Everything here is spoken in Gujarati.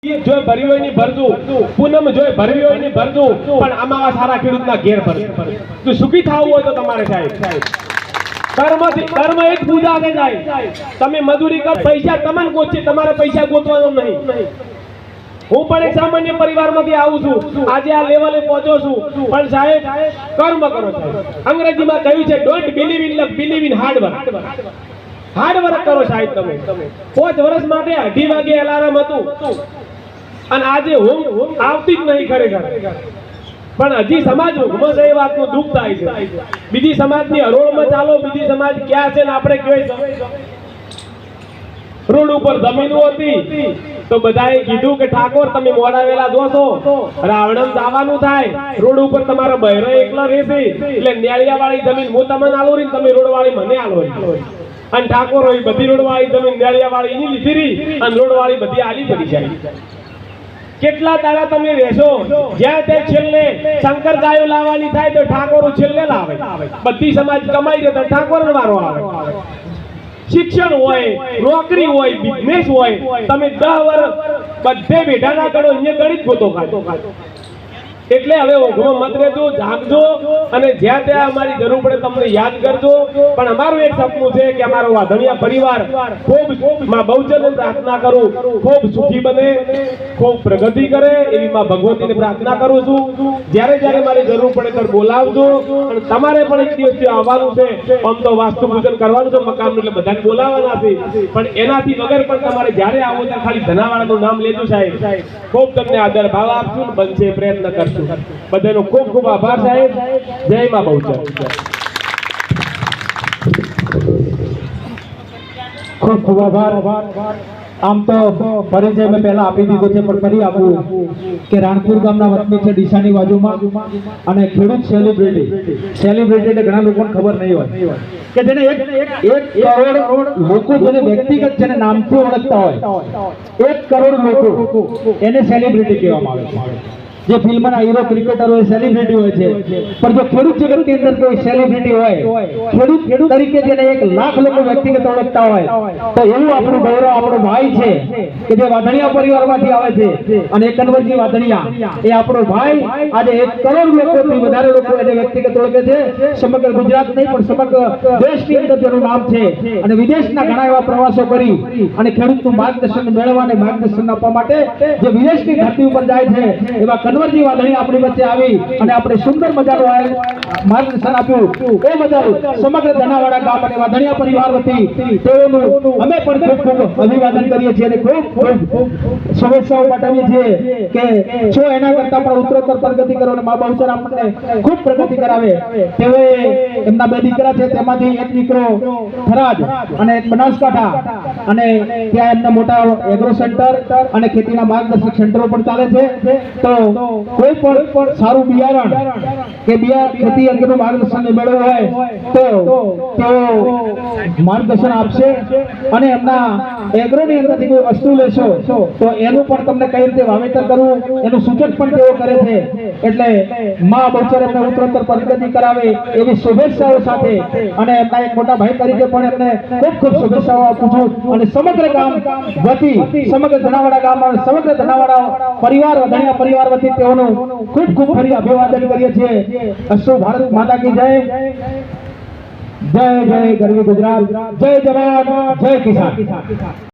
જોઈ ભરી હોય ની ભરતું, પૂનમ જોઈ ભરવી હોય ની ભરતું, પણ આમાં સારા ખેડૂતના ઘેર ભરતું. તો સુખી થવું હોય તો તમારે સાહેબ કર્મ એક પૂજા છે સાહેબ. તમે મજૂરી કર, પૈસા તમને ગોતશે, તમારે પૈસા ગોતવાનો નહીં. હું પણ એક સામાન્ય પરિવારમાંથી આવું છું, આજે આ લેવલે પહોંચ્યો છું, પણ સાહેબ કર્મ કરો સાહેબ. અંગ્રેજીમાં કહ્યું છે don't believe in luck, believe in hard work. Hard work કરો સાહેબ. તમે 5 વર્ષ માટે 2:30 વાગે એલાર્મ હતું અને આજે હું આવતી જ નહીં ખરેખર, પણ હજી સમાજ ઊંઘમાં છે એ વાતનું દુઃખ થાય છે. બીજી સમાજની હરોળમાં ચાલો, બીજી સમાજ ક્યાં છે ને આપણે કહેવાય. રોડ ઉપર જમીનો હતી તો બધાએ કીધું કે ઠાકોર તમે મોડા વેલા જોશો, રાવણમ જવાનું થાય, રોડ ઉપર તમારો બહેરો એકલો રહેશે, એટલે ન્યાળિયા વાળી જમીન હું તમને આલો રહી, તમે રોડ વાળી મને આલો રહી. અને ઠાકોર હોય બધી રોડ વાળી જમીન ન્યાળિયા વાળી એની લીધી રહી અને રોડ વાળી બધી આલી પડી જાય. કેટલા દાડા તમે રહેશો, જ્યાં તે છેલ્લે શંકર ગાયો લાવવાની થાય તો ઠાકોર છેલ્લે લાવે. બધી સમાજ કમાઈ રહે તો ઠાકોર વારો આવે. શિક્ષણ હોય, નોકરી હોય, બિઝનેસ હોય, તમે 10 વર્ષ બધે બેઠા ના કરો, અહીંયા ગણિત ગોતો ખાતો. એટલે હવે ઊંઘમાં મત રહેજો, જાગજો અને જ્યાં ત્યાં અમારી જરૂર પડે તમને યાદ કરજો. પણ અમારું એક સપનું છે કે અમારો વાધણિયા પરિવાર ખૂબ માં બહુચરને પ્રાર્થના કરું, ખૂબ સુખી બને, ખૂબ પ્રગતિ કરે એવી માં ભગવતીને પ્રાર્થના કરું છું. જ્યારે જ્યારે મારી જરૂર પડે ત્યારે બોલાવજો. અને તમારે પણ એક દિવસ આવવાનું છે, આમ તો વાસ્તુ પૂજન કરવાનું છે મકાનનું, એટલે બધાને બોલાવવાના છે, પણ એનાથી વગર પણ તમારે જ્યારે આવો ત્યારે ખાલી ધનાવાળાનું નામ લેજો સાહેબ. ખૂબ તમને આદર ભાવ આપશું, બનશે પ્રયત્ન કરશું. બધાનો ખૂબ ખૂબ આભાર સાહેબ. જય માં બહુચર. ખૂબ ખૂબ આભાર. આમ તો પરિચય મેં પહેલા આપી દીધો છે, પણ ફરી આપું કે રાણપુર ગામના વતની છે, ડીસાની બાજુમાં, અને ખેડૂત સેલિબ્રિટી એટલે ઘણા લોકોને ખબર નહીં હોય કે જેને 1 કરોડ લોકો જેને વ્યક્તિગત જેને નામથી ઓળખતા હોય, 1 કરોડ લોકો એને સેલિબ્રિટી કહેવામાં આવે છે. જે ફિલ્મના હીરો ક્રિકેટર હોય સેલિબ્રિટી હોય છે, પણ જો ખેડૂત જગતની અંદર કોઈ સેલિબ્રિટી હોય, ખેડૂત તરીકે જેને 1 લાખ લોકો વ્યક્તિગત ઓળખતા હોય, તો એવું આપણું ગૌરવ, આપણો ભાઈ છે કે જે વાધણિયા પરિવારમાંથી આવે છે. અને એ કન્વરજી વાધણિયા એ આપણો ભાઈ આજે 1 કરોડ લોકોથી વધારે લોકો એને વ્યક્તિગત ઓળખે છે. સમગ્ર ગુજરાત નહીં પણ સમગ્ર દેશની અંદર જેનું નામ છે, અને વિદેશના ઘણા એવા પ્રવાસો કરી અને ખેડૂતનું માર્ગદર્શન મેળવવા અને માર્ગદર્શન આપવા માટે જે વિદેશની ધરતી ઉપર જાય છે, એવા કન્વરજી વાધણી આપણી વચ્ચે આવી અને આપણે સુંદર મજાનું માર્ગદર્શન આપ્યું. એ બદલ સમગ્ર ધનાવાડા ગામ અને વાધણિયા પરિવાર વતી તેઓનું અમે પણ ખૂબ ખૂબ અભિવાદન કરીએ છીએ અને ખૂબ ખૂબ શુભેચ્છાઓ પાઠવીએ છીએ કે જો એના કરતા પણ ઉત્તરોત્તર પ્રગતિ કરો અને મા બહુચર આપણને ખૂબ પ્રગતિ કરાવે. તેઓએ એમના 2 દીકરા છે, તેમાંથી એક દીકરો થરાદ અને એક બનાસકાંઠા, અને ત્યાં એમના મોટા એગ્રો સેન્ટર અને ખેતીના માર્ગદર્શક સેન્ટરો પણ ચાલે છે. તો કોઈ પણ સારું બિયારણ કે ખેતી અંગેનું માર્ગદર્શન મેળવવું હોય તો તેઓ માર્ગદર્શન આપશે. અને એમના એગ્રોની અંદરથી કોઈ વસ્તુ લેશો તો એનું પણ તમને કઈ રીતે વાવેતર કરવું એનું સૂચન પણ તેઓ કરે છે. એટલે માં બહુચર એમને ઉત્તરોત્તર પ્રગતિ કરાવે એવી શુભેચ્છાઓ સાથે, અને એમના એક મોટા ભાઈ તરીકે પણ એમને ખૂબ ખૂબ શુભેચ્છાઓ આપું છું. અને સમગ્ર ગામ વતી, સમગ્ર ધનાવાડા ગામ અને સમગ્ર ધનાવાડા પરિવાર, વાધણિયા પરિવાર વતી તેઓનું ખૂબ ખૂબ ફરી અભિવાદન કરીએ છીએ. અશ્રુ ભારત માતા કી જય. જય જય ગરવી ગુજરાત. જય જવાન, જય કિસાન.